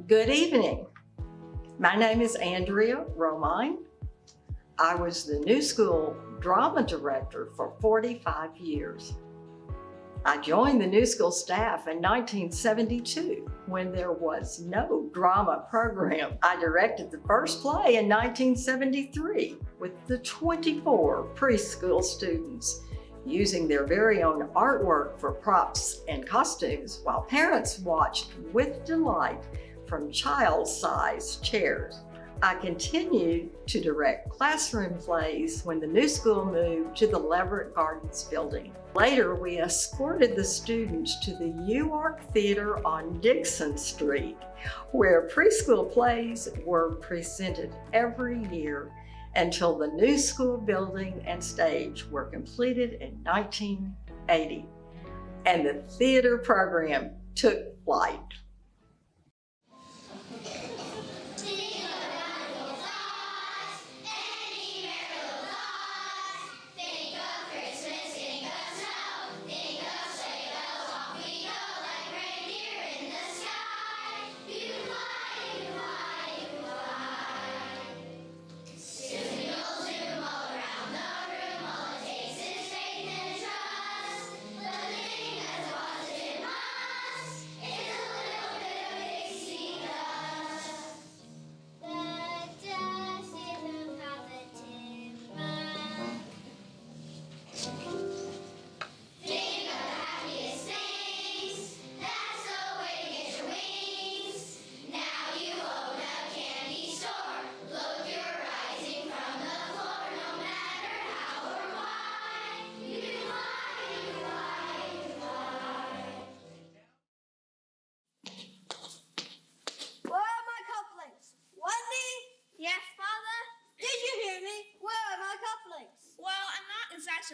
Good evening. My name is Andrea Romine. I was the New School drama director for 45 years. I joined the New School staff in 1972 when there was no drama program. I directed the first play in 1973 with the 24 preschool students using their very own artwork for props and costumes while parents watched with delight from child-sized chairs. I continued to direct classroom plays when the New School moved to the Leverett Gardens building. Later, we escorted the students to the UARC Theater on Dixon Street, where preschool plays were presented every year until the New School building and stage were completed in 1980, and the theater program took flight.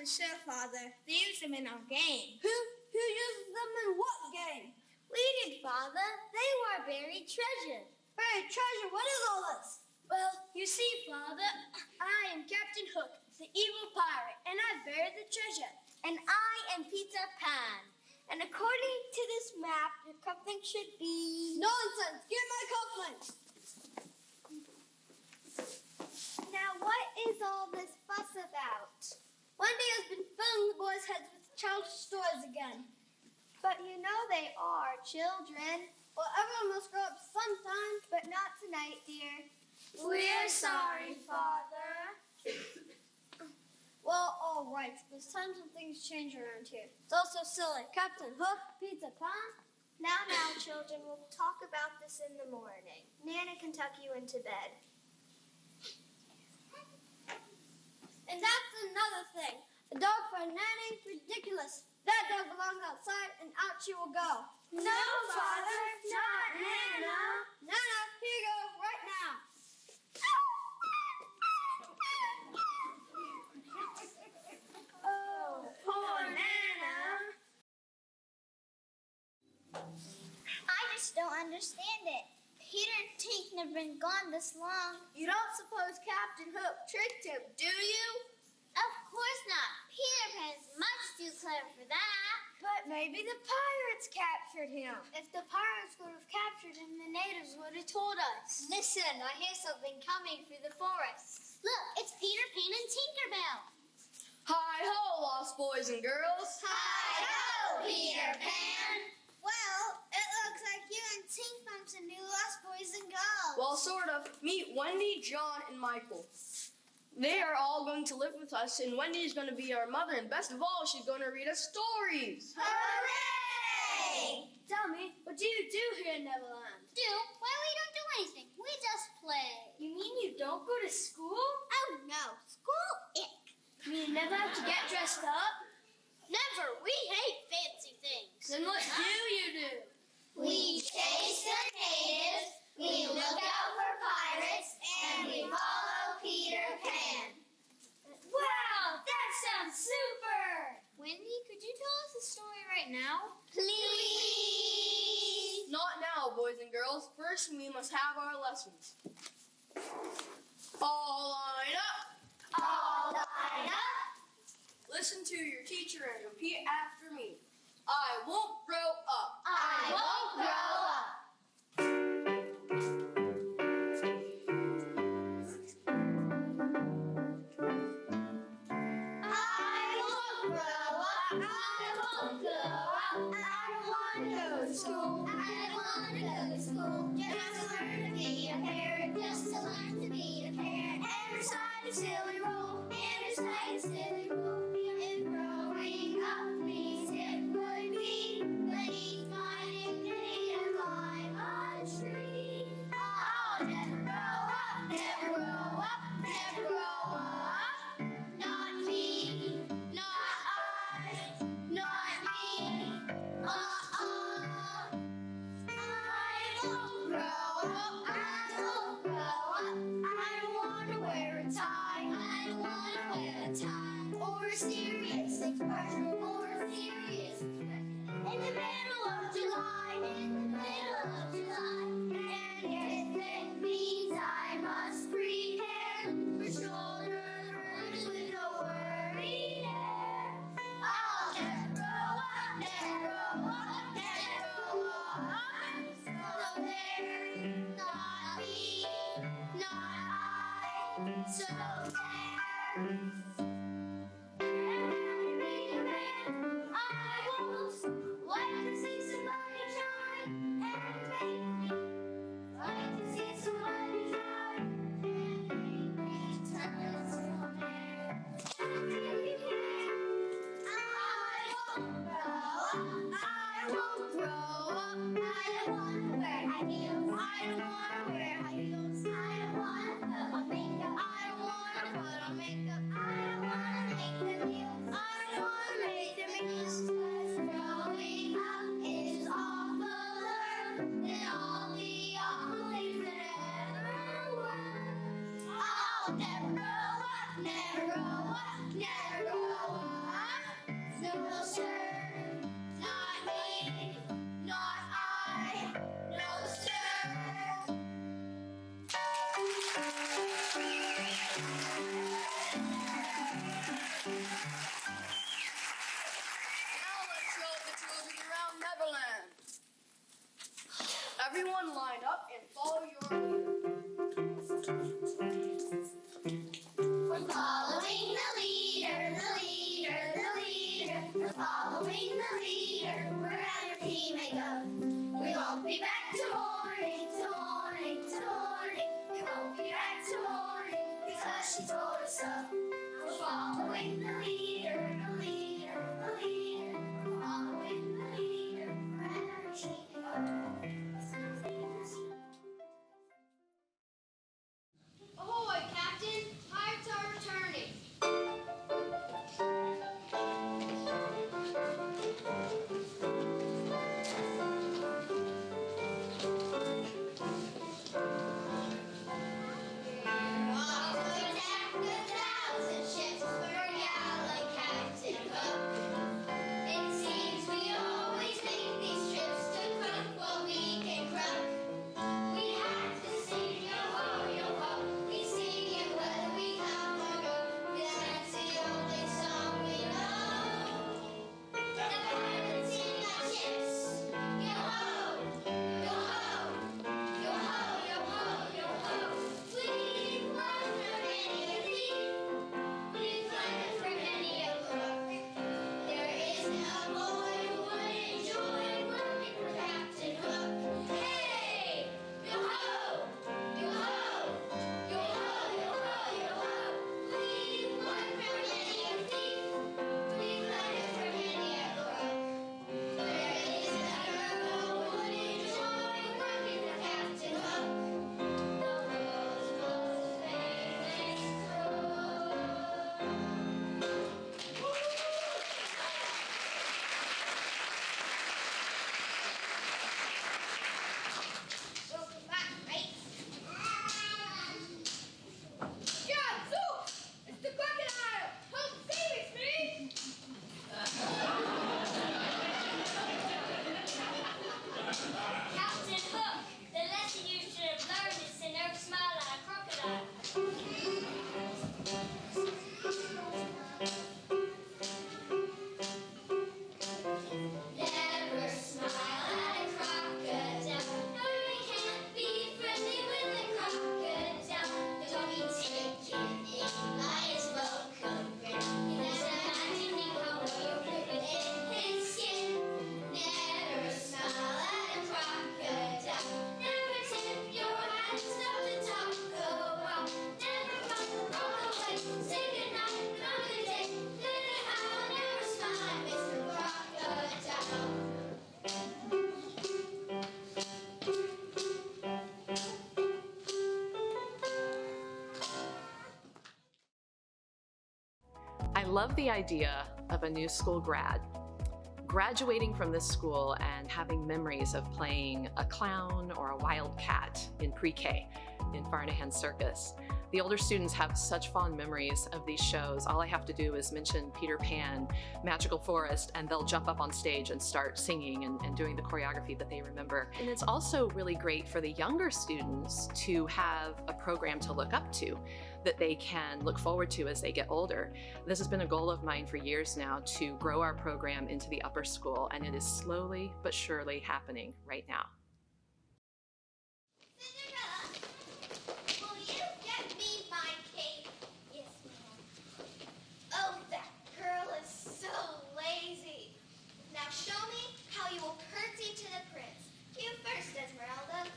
Sure, Father. They use them in our game. Who uses them in what game? We did, Father. They were buried treasure. Buried treasure? What is all this? Well, you see, Father, I am Captain Hook, the evil pirate, and I buried the treasure. And I am Peter Pan. And according to this map, your cufflinks should be... Nonsense! Get my cufflinks! Now, what is all this fuss about? Wendy has been filling the boys' heads with childish stories again. But you know they are children. Well, everyone must grow up sometime. But not tonight, dear. We're sorry, Father. Well, all right. There's time some things change around here. It's also silly. Captain Hook, Pizza Pan. Now, children, we'll talk about this in the morning. Nana can tuck you into bed. And that's another thing. A dog for a nanny? Ridiculous. That dog belongs outside, and out she will go. No, Father, not Nana. Nana, here you go, right now. Oh, poor Nana. I just don't understand it. Peter and Tink have been gone this long. You don't suppose Captain Hook tricked him, do you? Of course not. Peter Pan's much too clever for that. But maybe the pirates captured him. If the pirates would have captured him, the natives would have told us. Listen, I hear something coming through the forest. Look, it's Peter Pan and Tinkerbell. Hi-ho, lost boys and girls. Hi-ho, Peter Pan. Well, it looks like you and Tink found some new lost boys and girls. Well, sort of. Meet Wendy, John, and Michael. They are all going to live with us, and Wendy is going to be our mother, and best of all, she's going to read us stories. Hooray! Tell me, what do you do here in Neverland? Well, we don't do anything. We just play. You mean you don't go to school? Oh, no. School, ick. You mean you never have to get dressed up? Never. We hate fancy things. Then what do you do? We chase the natives, we look out for pirates, and we follow Peter Pan. Wow, that sounds super! Wendy, could you tell us a story right now? Please! Not now, boys and girls. First, we must have our lessons. All line up. All line up. Listen to your teacher and repeat after me. I won't grow up. I won't grow up. much more serious. In the middle of July, in the middle of July, and if it means I must prepare for shoulders with a worried air, I'll never grow up, never grow up, never grow up. So there, not me, not I, so there. I won't like to see somebody shine and make me. Like to see somebody shine and make me turn somewhere. I won't grow up. I don't want to wear high heels. I don't want to wear high heels. I don't want to put on makeup. I don't want to put on makeup. I don't want to make them heels. I don't want to make them heels. 'Cause growing up is awfuler than all the awful things that ever were. I'll never grow up, never grow up, never grow up. No, sir, not me, not I, no, sir. Now let's show the children around Neverland. Everyone line up and follow your leader. We're following the leader, the leader, the leader. We're following the leader, wherever he may go. We won't be back till morning, till morning, till morning. We won't be back till morning, because she told us so. We're following the leader, the leader, the leader. We're following the leader, wherever she may go. Ahoy, Captain! Pirates are returning. Off to attack 1,000 ships for gallant Captain Hook. It seems we always make these trips to crook what we can crook. We have to sing yo ho, we sing it whether we come or go. 'Cause that's the only song we know. The pirates in our ships, yo ho, yo ho, yo ho, yo ho, yo ho. We've learned from many a thief, we've learned from many a crook. There isn't a boy who would enjoy working for Captain Hook. Hey, yo ho, yo ho, yo ho, yo ho, yo ho. We've learned from many a thief, we've learned from many a crook. There isn't a girl who would enjoy working for Captain Hook. The world's most famous crook. Welcome back, mates. Gadzooks! It's the crocodile! Help save us, me! Captain Hook, the lesson you should have learned is to never smile at a crocodile. Never smile at a crocodile. No, you can't be friendly with a crocodile. Don't be taken in by his welcome grin. Just imagining how well you're living in his skin. Never smile at a crocodile. Never tip your hat, stop to talk about. Never run away, say goodnight, not good day. Little how, never smile, Mr. Crocodile. I love the idea of a new school grad Graduating from this school and having memories of playing a clown or a wild cat in pre-K in Farnahan Circus. The older students have such fond memories of these shows. All I have to do is mention Peter Pan, Magical Forest, and they'll jump up on stage and start singing and doing the choreography that they remember. And it's also really great for the younger students to have a program to look up to that they can look forward to as they get older. This has been a goal of mine for years now, to grow our program into the upper school, and it is slowly but surely happening right now. Cinderella, will you get me my cape? Yes, ma'am. Oh, that girl is so lazy. Now show me how you will curtsy to the prince. You first, Esmeralda.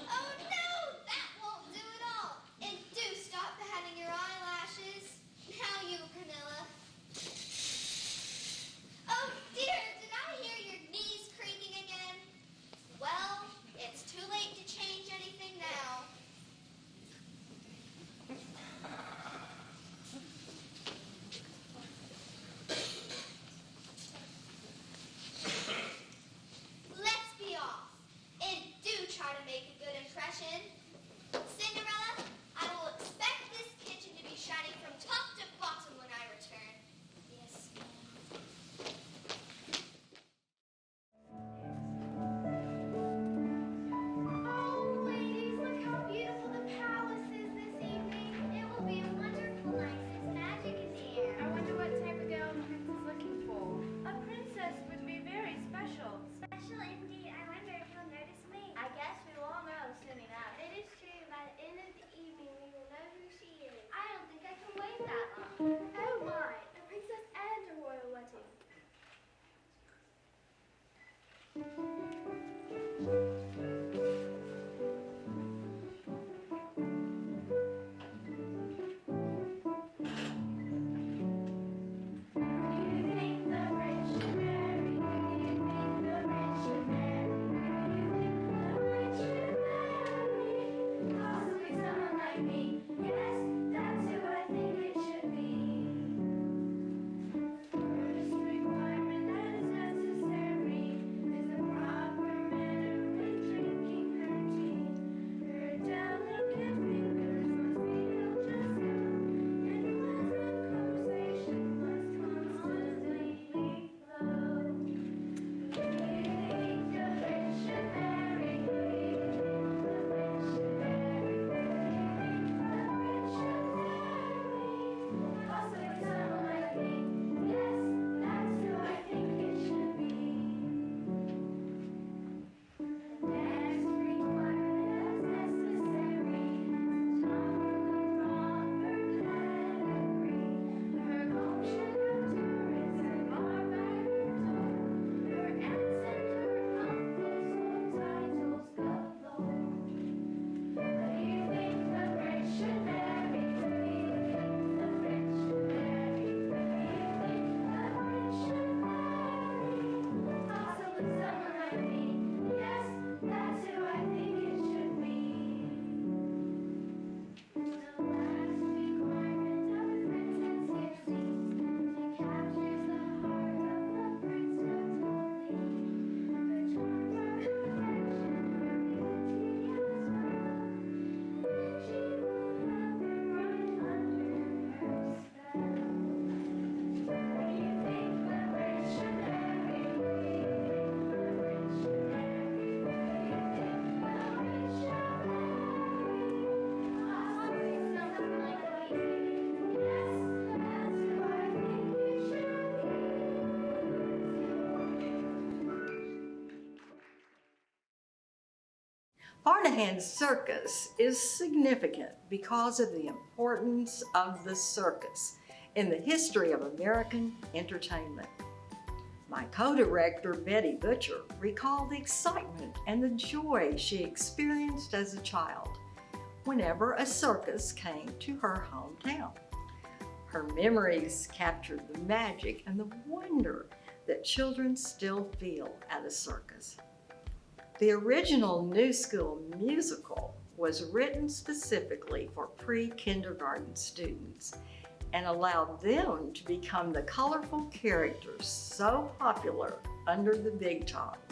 Oh no, that won't do at all. And do stop patting your eyelashes. Now you, Pernilla. Oh dear, did I hear your knees creaking again? Well, it's too late to change anything now. Let's be off. And do try to make a good impression. Cinderella, I will expect this kitchen to be shining from top to bottom when I return. Yes, ma'am. Oh, ladies, look how beautiful the palace is this evening. It will be a wonderful night since magic is here. I wonder what type of girl the prince is looking for. A princess would be very special. Special indeed. I wonder if he'll notice me. I guess we will all know soon enough. It is true. By the end of the evening, we will know who she is. I don't think I can wait that long. Oh my, a princess and a royal wedding. Farnahan Circus is significant because of the importance of the circus in the history of American entertainment. My co-director, Betty Butcher, recalled the excitement and the joy she experienced as a child whenever a circus came to her hometown. Her memories captured the magic and the wonder that children still feel at a circus. The original New School musical was written specifically for pre-kindergarten students and allowed them to become the colorful characters so popular under the big top.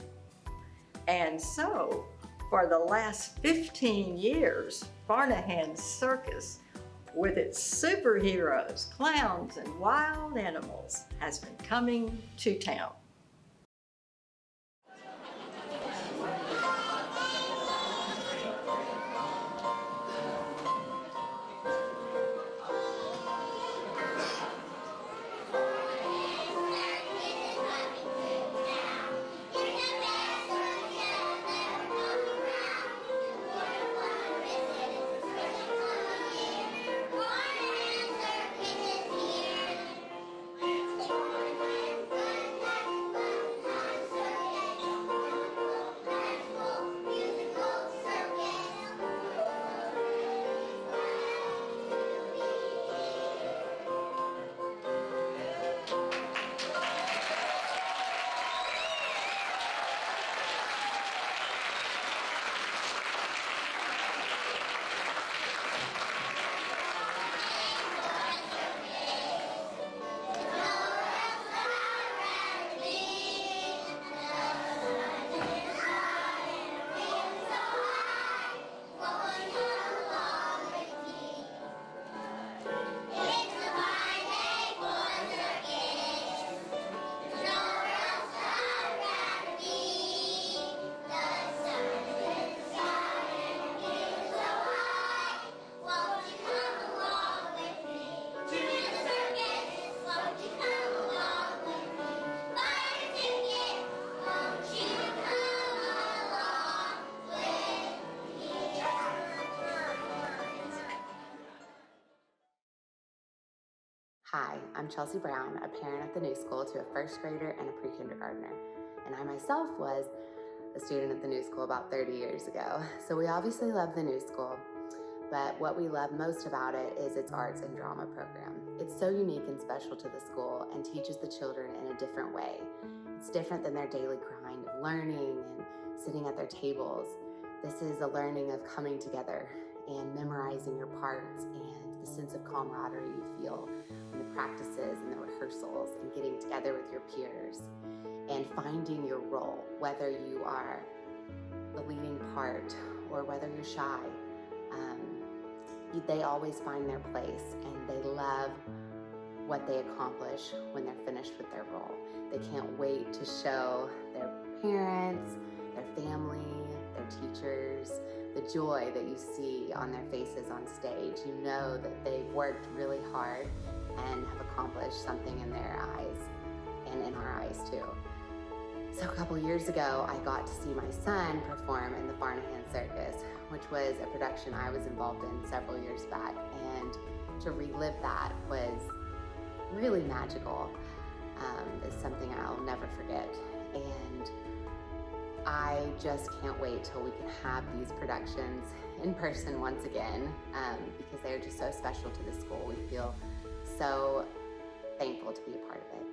And so, for the last 15 years, Farnahan Circus, with its superheroes, clowns, and wild animals, has been coming to town. Hi, I'm Chelsea Brown, a parent at the New School to a first grader and a pre-kindergartner. And I myself was a student at the New School about 30 years ago. So we obviously love the New School, but what we love most about it is its arts and drama program. It's so unique and special to the school and teaches the children in a different way. It's different than their daily grind of learning and sitting at their tables. This is a learning of coming together and memorizing your parts and the sense of camaraderie you feel in the practices and the rehearsals and getting together with your peers and finding your role, whether you are the leading part or whether you're shy. They always find their place and they love what they accomplish when they're finished with their role. They can't wait to show their parents, their family, their teachers, the joy that you see on their faces on stage. You know that they've worked really hard and have accomplished something in their eyes and in our eyes too. So a couple years ago, I got to see my son perform in the Farnahan Circus, which was a production I was involved in several years back. And to relive that was really magical. It's something I'll never forget. And I just can't wait till we can have these productions in person once again, because they're just so special to the school. We feel so thankful to be a part of it.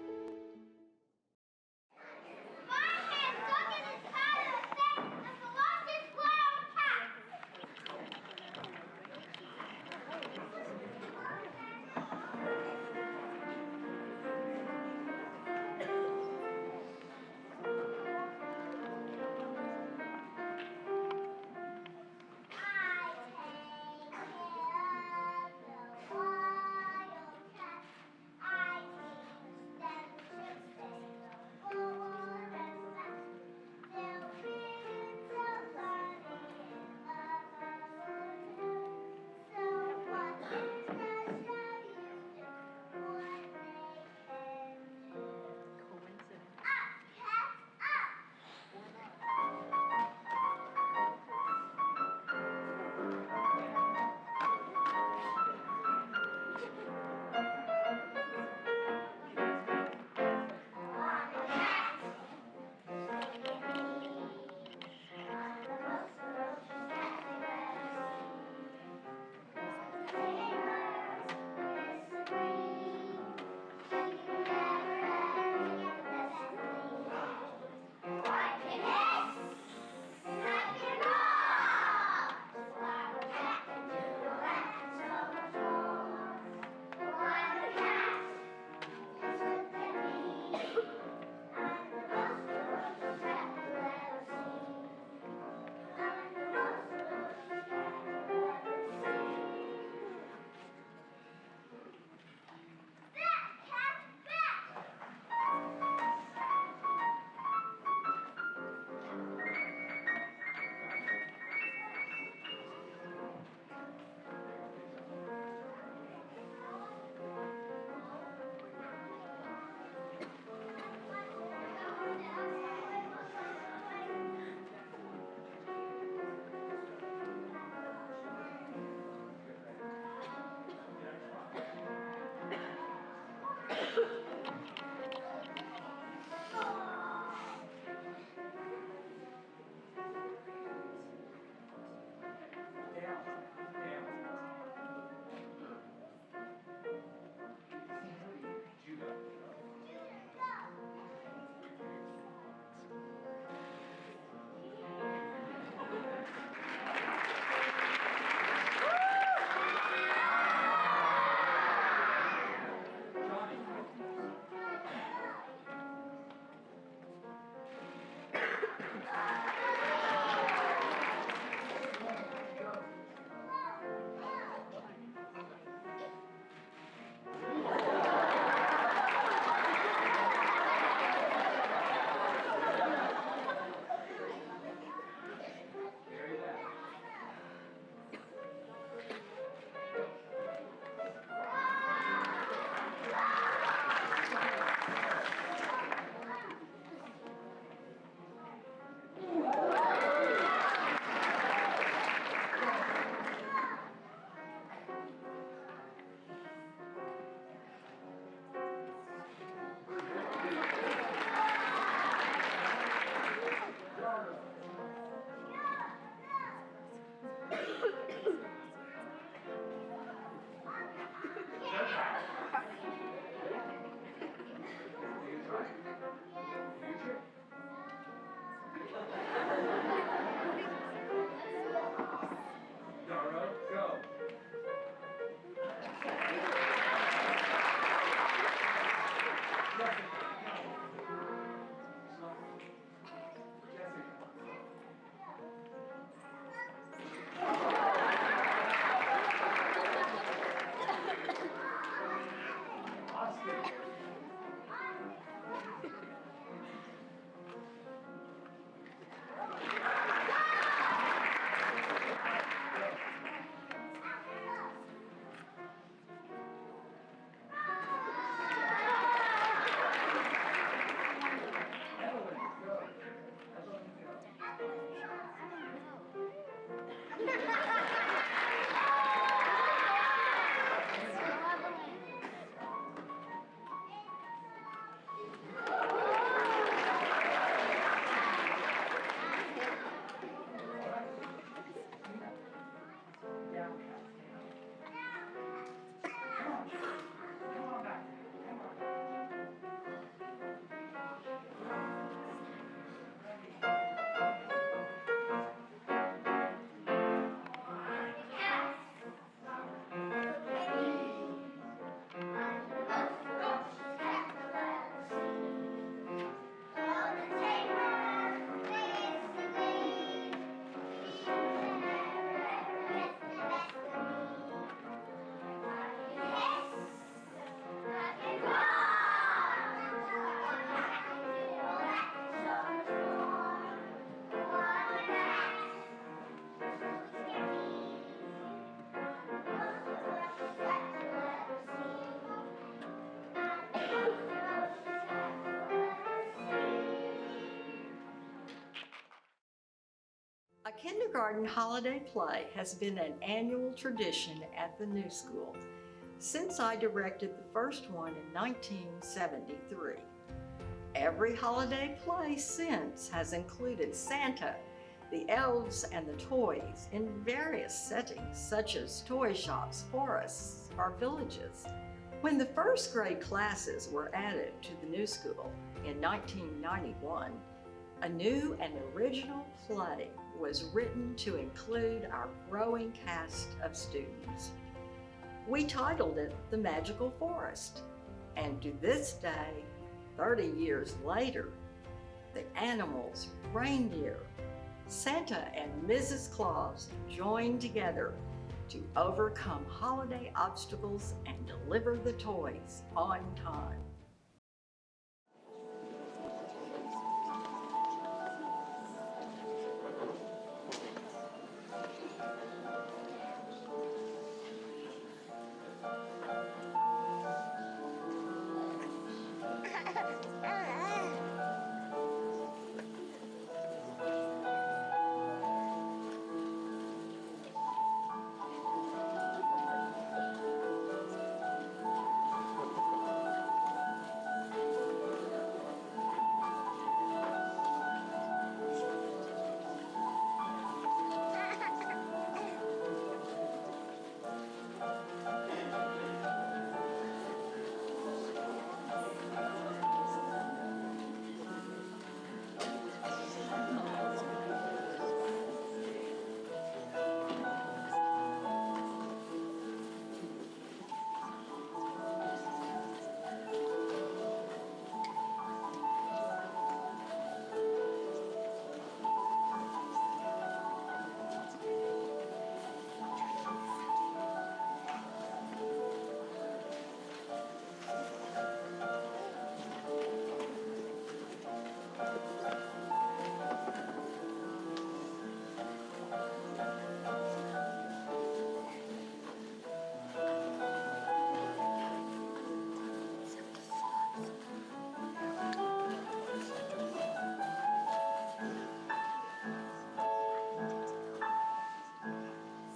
I take kindergarten holiday play has been an annual tradition at the new school since I directed the first one in 1973. Every holiday play since has included Santa, the elves, and the toys in various settings such as toy shops, forests, or villages. When the first grade classes were added to the new school in 1991, a new and original play was written to include our growing cast of students. We titled it The Magical Forest, and to this day, 30 years later, the animals, reindeer, Santa, and Mrs. Claus joined together to overcome holiday obstacles and deliver the toys on time.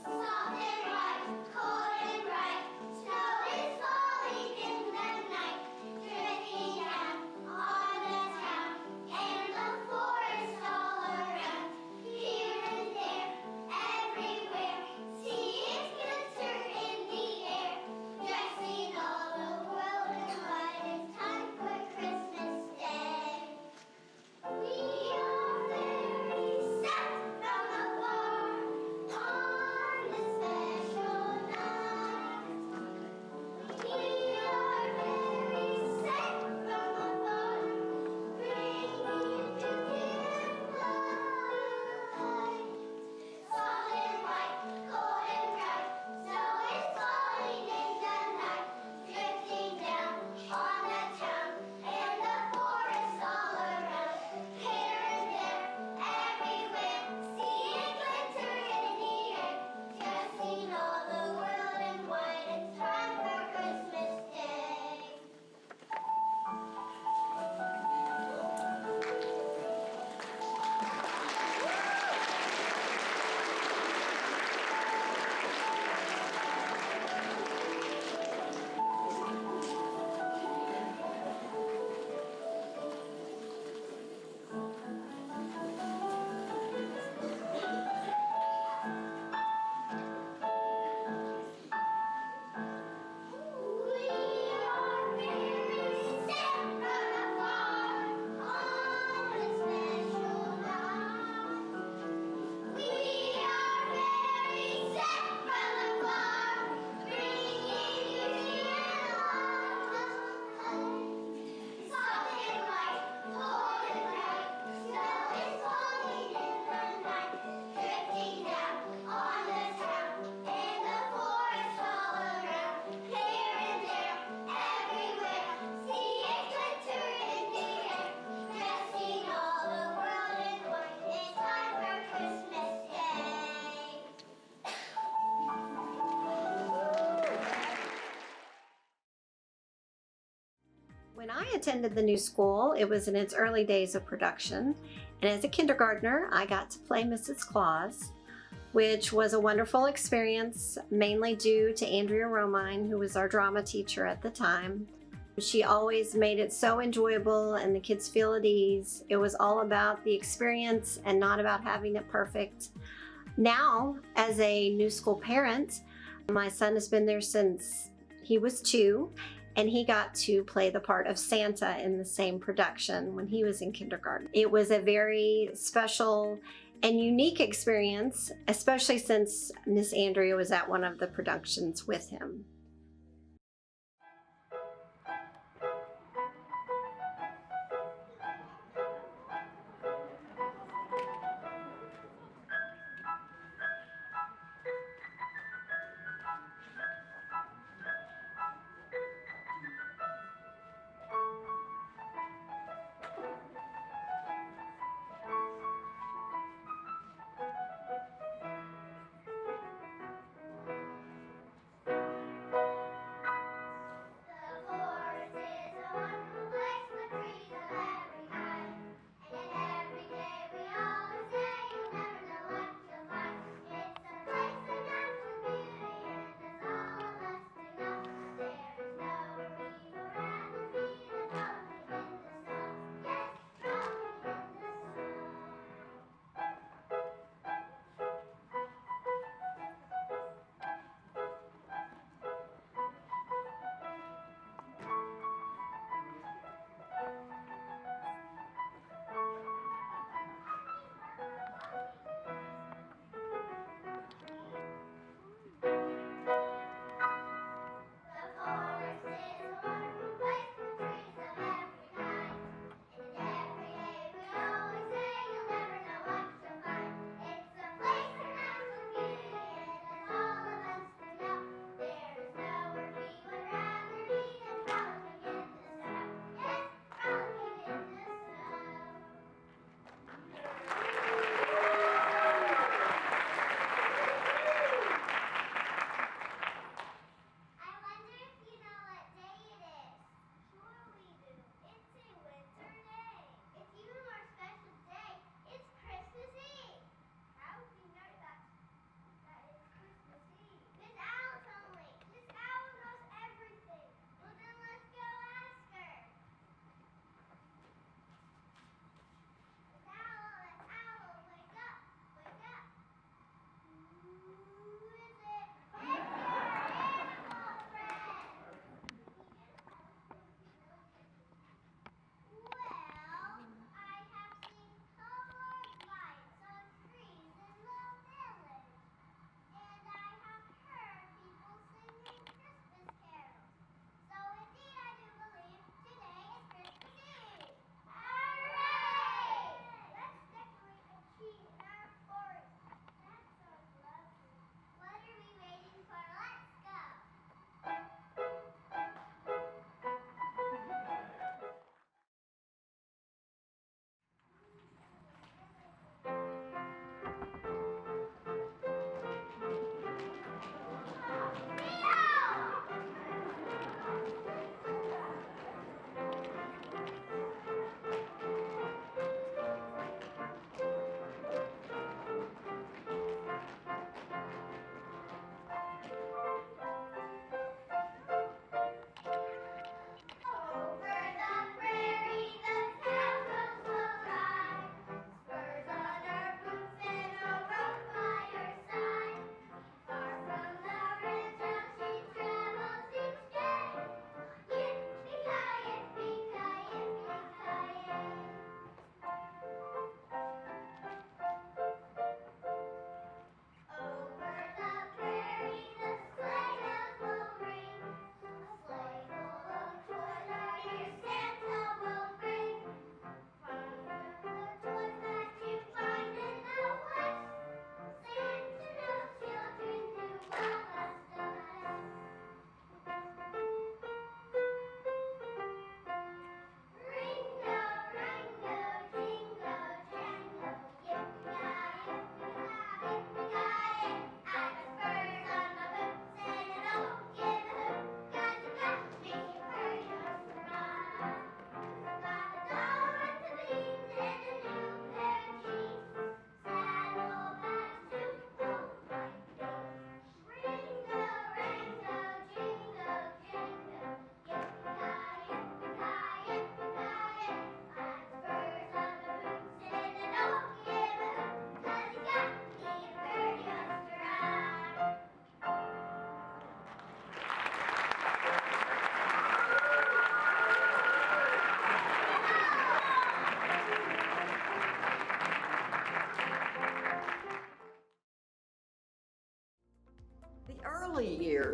Soft and white, cold and bright, snow is falling in the night, drifting down on the town and the forest all around. Here and there, everywhere, see it glitter in the air, dressing all the world in white. It's time for Christmas Day. We are very sad from afar on this special night. We are very sad from afar, bringing you light. Soft and white, cold and bright, snow is falling in the night, drifting down on the town and the forest all around. Here and there, everywhere, see it glitter in the air, dressing all the world in white. It's time for Christmas Day. We are very sad from afar on this special night. We are very sad from afar, bringing you light. Soft and white, cold and bright, snow is falling in the night, drifting down on the town and the forest all around. Here and there, everywhere, see it glitter in the air, dressing all the world in white. It's time for Christmas Day. When I attended the new school, it was in its early days of production, And as a kindergartner, I got to play Mrs. Claus, which was a wonderful experience, mainly due to Andrea Romine, who was our drama teacher at the time. She always made it so enjoyable and the kids feel at ease. It was all about the experience and not about having it perfect. Now, as a new school parent, my son has been there since he was 2, and he got to play the part of Santa in the same production when he was in kindergarten. It was a very special and unique experience, especially since Miss Andrea was at one of the productions with him.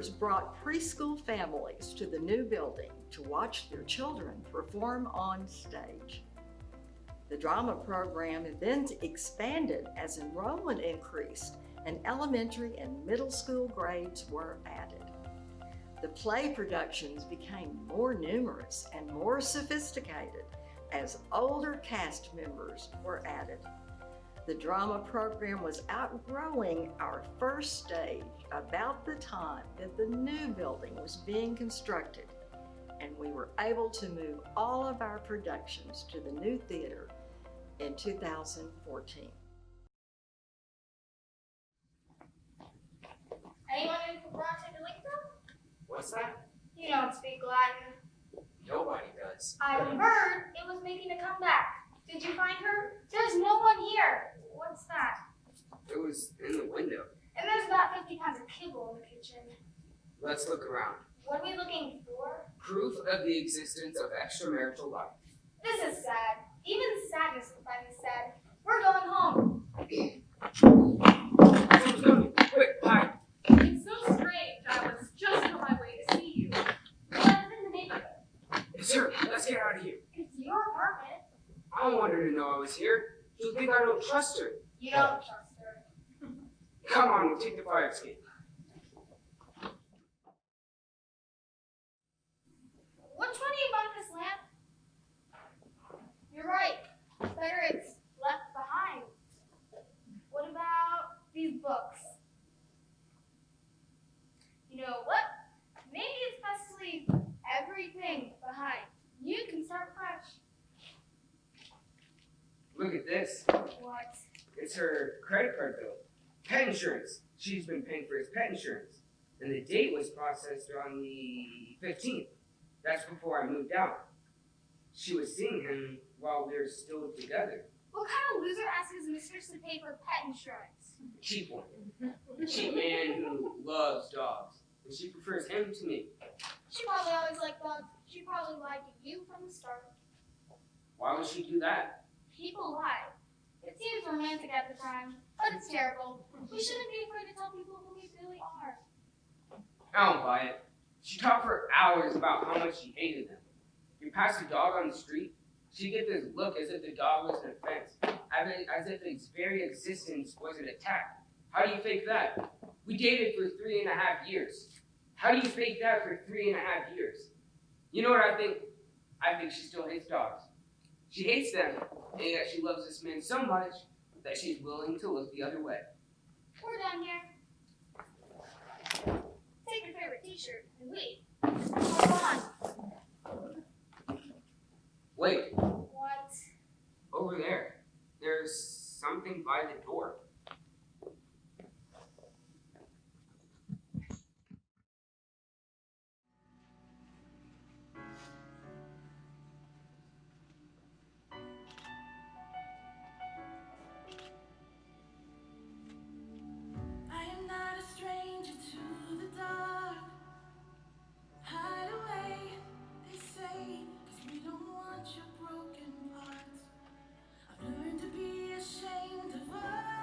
theaters brought preschool families to the new building to watch their children perform on stage. The drama program then expanded as enrollment increased and elementary and middle school grades were added. The play productions became more numerous and more sophisticated as older cast members were added. The drama program was outgrowing our first stage about the time that the new building was being constructed, and we were able to move all of our productions to the new theater in 2014. Anyone in Quebracho Delicto? What's that? You don't speak Latin. Nobody does. I heard it was making a comeback. Did you find her? There's no one here. What's that? It was in the window. And there's about 50 pounds of kibble in the kitchen. Let's look around. What are we looking for? Proof of the existence of extramarital life. This is sad. Even sadness can find me sad. We're going home. Someone's coming. Quick, hide. It's so strange. I was just on my way to see you. Well, I live in the neighborhood. It's her. Let's get out of here. It's your apartment. I don't want her to know I was here. She'll think I don't trust her. You don't trust her. Come on, we'll take the fire escape. Which one do you want this lamp? You're right. Better it's left behind. What about these books? You know what? Maybe it's best to leave everything behind. You can start fresh. Look at this. What? It's her credit card bill. Pet insurance. She's been paying for his pet insurance. And the date was processed on the 15th. That's before I moved out. She was seeing him while we were still together. What kind of loser asks his mistress to pay for pet insurance? Cheap one. A cheap man who loves dogs. And she prefers him to me. She probably always liked dogs. She probably lied to you from the start. Why would she do that? People lie. It seems romantic at the time, but it's terrible. We shouldn't be afraid to tell people who we really are. I don't buy it. She talked for hours about how much she hated them. You pass a dog on the street, she'd get this look as if the dog was an offense, as if its very existence was an attack. How do you fake that? We dated for 3.5 years. How do you fake that for 3.5 years? You know what I think? I think she still hates dogs. She hates them, and yet she loves this man so much that she's willing to look the other way. We're done here. Take your favorite t-shirt and leave. Hold on. Wait, What? over there. There's something by the door. I am not a stranger to the dark. Hide away, they say, 'cause we don't want your broken parts. I've learned to be ashamed of us.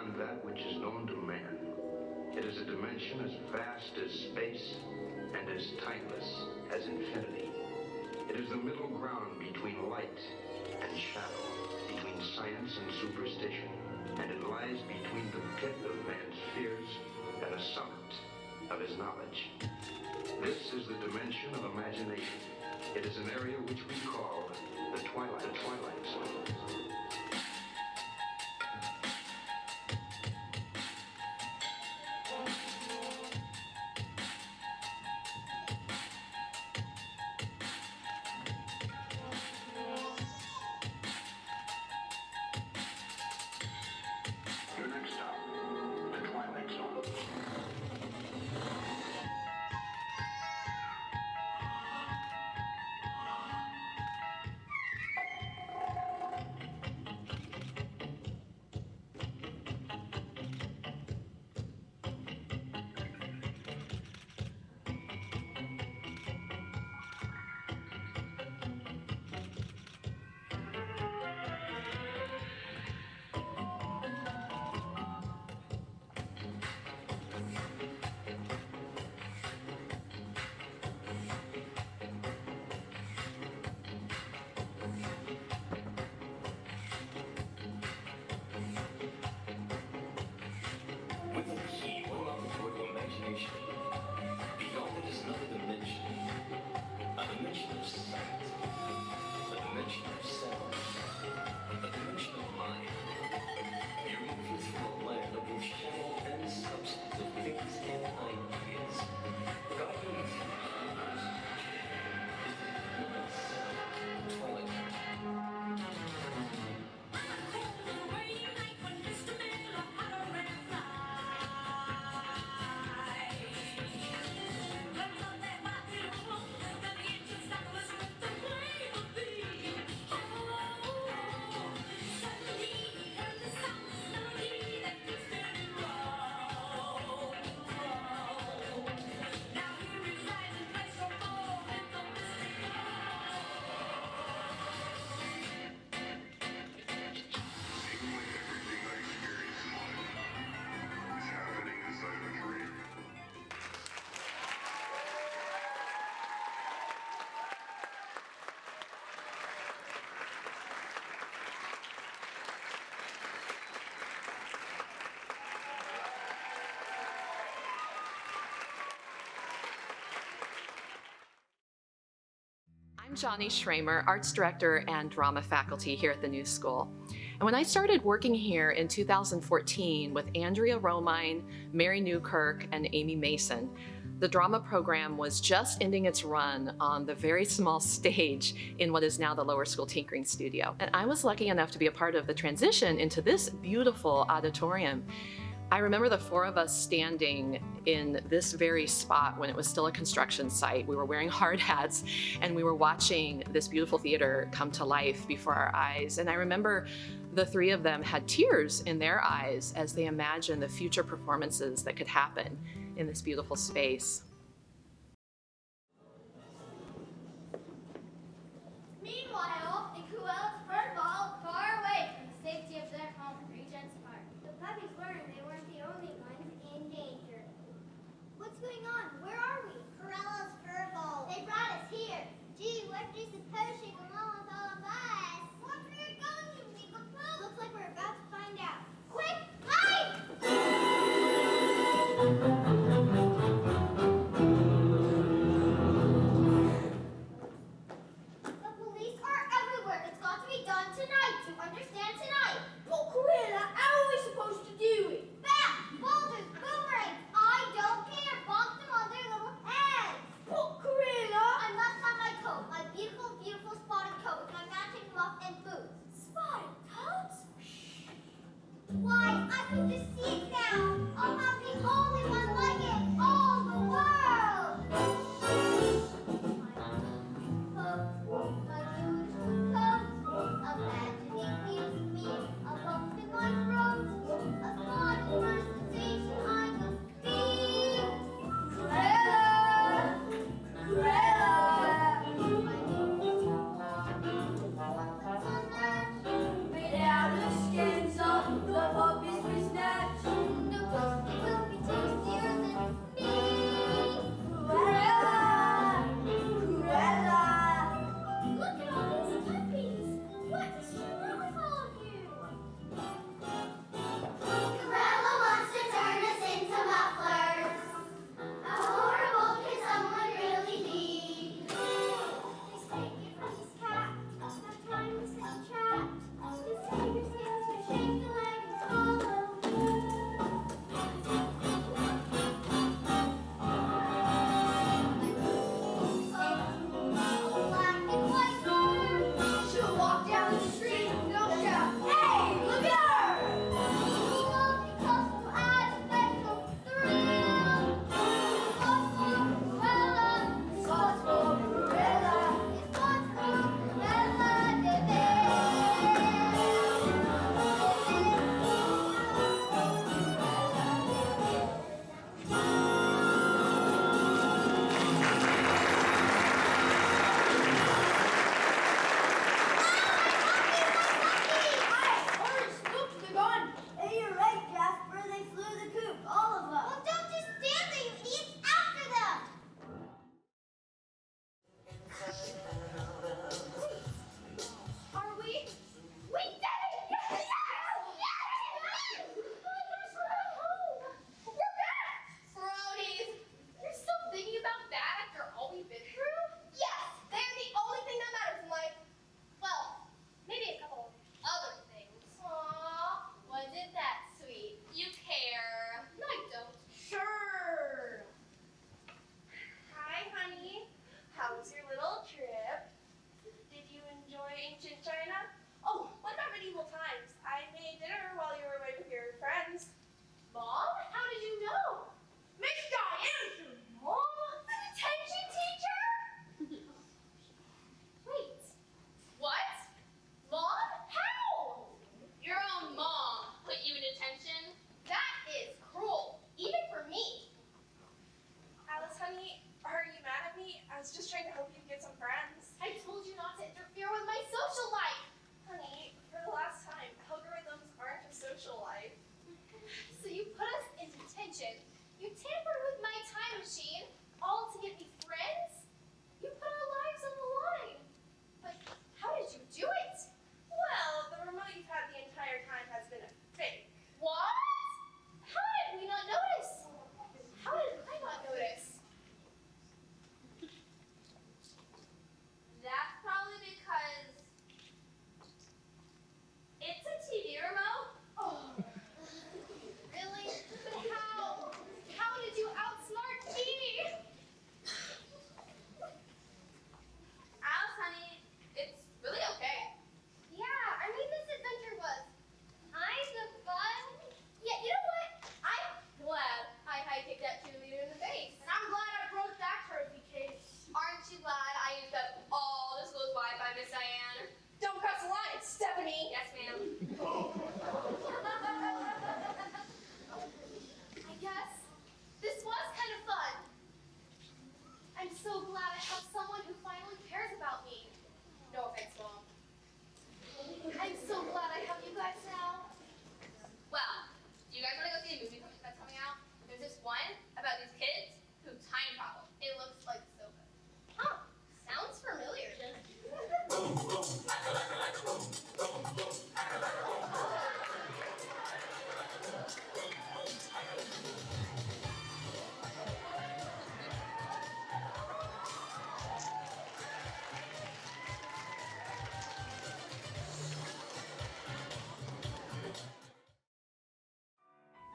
beyond that which is known to man. It is a dimension as vast as space and as timeless as infinity. It is the middle ground between light and shadow, between science and superstition, and it lies between the pit of man's fears and the summit of his knowledge. This is the dimension of imagination. It is an area which we call the twilight zone. Your next stop, the Twilight Zone. With a key, what about the portal imagination? Beyond it is another dimension. A dimension of sight. A dimension of sound. A dimension of mind. You're moving through a land of both shadow and substance, of things and ideas. Guiding you through numbers is the hypnotic sound of Twilight. I'm Johnny Schramer, Arts Director and Drama Faculty here at the New School. And when I started working here in 2014 with Andrea Romine, Mary Newkirk, and Amy Mason, the drama program was just ending its run on the very small stage in what is now the Lower School Tinkering Studio. And I was lucky enough to be a part of the transition into this beautiful auditorium. I remember the four of us standing in this very spot when it was still a construction site. We were wearing hard hats and we were watching this beautiful theater come to life before our eyes. And I remember the three of them had tears in their eyes as they imagined the future performances that could happen in this beautiful space. Meanwhile, the Kuels Birdball far away from the safety of their home in Regent's Park. The puppies learned they weren't the only ones in danger. What's going on? Where are we? Corello's Birdball. They brought us here. Gee, what do you suppose she can along with all of us? What are you going to make a move? Looks like we're about to find out. Quick, hide! The police are everywhere. It's got to be done tonight. Do you understand tonight? But Corella, how are we supposed to do it? Bat, boulders, boomerangs. I don't care. Bonk them on their little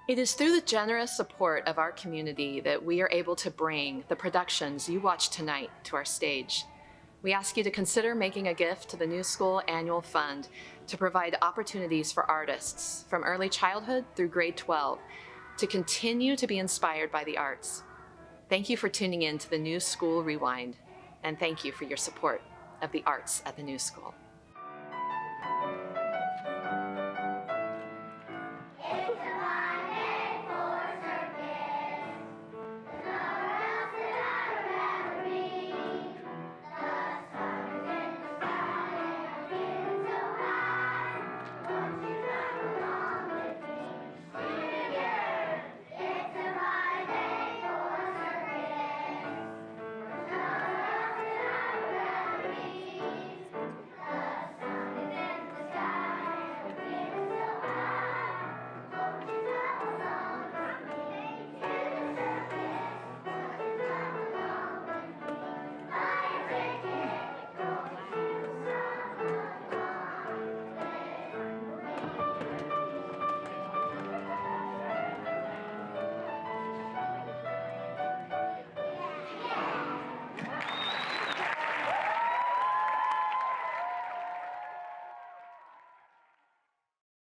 It is through the generous support of our community that we are able to bring the productions you watch tonight to our stage. We ask you to consider making a gift to the New School Annual Fund to provide opportunities for artists from early childhood through grade 12 to continue to be inspired by the arts. Thank you for tuning in to the New School Rewind, and thank you for your support of the arts at the New School.